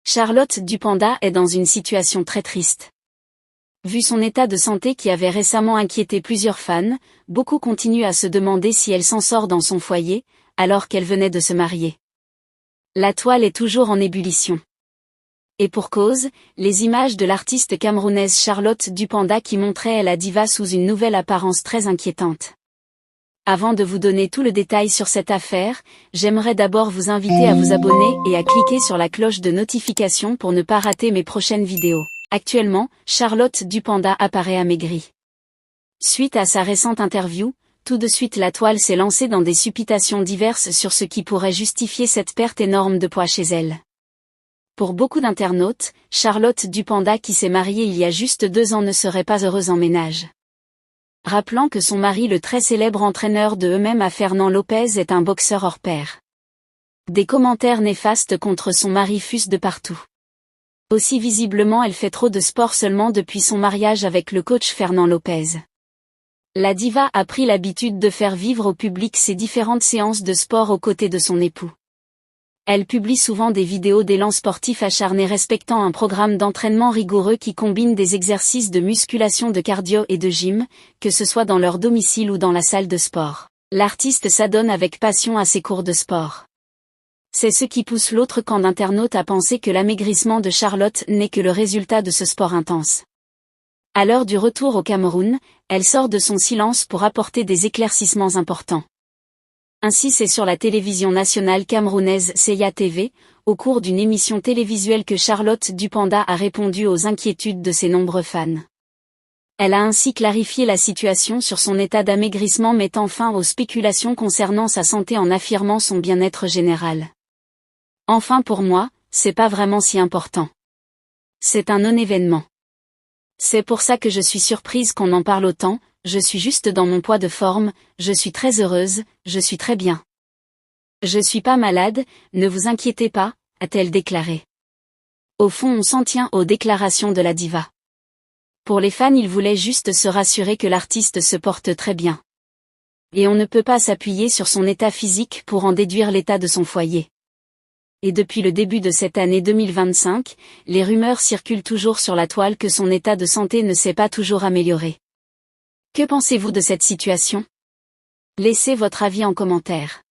Charlotte Dupanda est dans une situation très triste. Vu son état de santé qui avait récemment inquiété plusieurs fans, beaucoup continuent à se demander si elle s'en sort dans son foyer, alors qu'elle venait de se marier. La toile est toujours en ébullition. Et pour cause, les images de l'artiste camerounaise Charlotte Dupanda qui montraient la diva sous une nouvelle apparence très inquiétante. Avant de vous donner tout le détail sur cette affaire, j'aimerais d'abord vous inviter à vous abonner et à cliquer sur la cloche de notification pour ne pas rater mes prochaines vidéos. Actuellement, Charlotte Dupanda apparaît amaigrie. Suite à sa récente interview, tout de suite la toile s'est lancée dans des supputations diverses sur ce qui pourrait justifier cette perte énorme de poids chez elle. Pour beaucoup d'internautes, Charlotte Dupanda qui s'est mariée il y a juste 2 ans ne serait pas heureuse en ménage. Rappelant que son mari le très célèbre entraîneur de eux-mêmes Fernand Lopez est un boxeur hors pair. Des commentaires néfastes contre son mari fusent de partout. Aussi visiblement elle fait trop de sport seulement depuis son mariage avec le coach Fernand Lopez. La diva a pris l'habitude de faire vivre au public ses différentes séances de sport aux côtés de son époux. Elle publie souvent des vidéos d'élan sportif acharné respectant un programme d'entraînement rigoureux qui combine des exercices de musculation, de cardio et de gym, que ce soit dans leur domicile ou dans la salle de sport. L'artiste s'adonne avec passion à ses cours de sport. C'est ce qui pousse l'autre camp d'internautes à penser que l'amaigrissement de Charlotte n'est que le résultat de ce sport intense. À l'heure du retour au Cameroun, elle sort de son silence pour apporter des éclaircissements importants. Ainsi c'est sur la télévision nationale camerounaise Seya TV, au cours d'une émission télévisuelle que Charlotte Dupanda a répondu aux inquiétudes de ses nombreux fans. Elle a ainsi clarifié la situation sur son état d'amaigrissement mettant fin aux spéculations concernant sa santé en affirmant son bien-être général. Enfin pour moi, c'est pas vraiment si important. C'est un non-événement. C'est pour ça que je suis surprise qu'on en parle autant. Je suis juste dans mon poids de forme, je suis très heureuse, je suis très bien. Je suis pas malade, ne vous inquiétez pas, a-t-elle déclaré. Au fond on s'en tient aux déclarations de la diva. Pour les fans ils voulaient juste se rassurer que l'artiste se porte très bien. Et on ne peut pas s'appuyer sur son état physique pour en déduire l'état de son foyer. Et depuis le début de cette année 2025, les rumeurs circulent toujours sur la toile que son état de santé ne s'est pas toujours amélioré. Que pensez-vous de cette situation? Laissez votre avis en commentaire.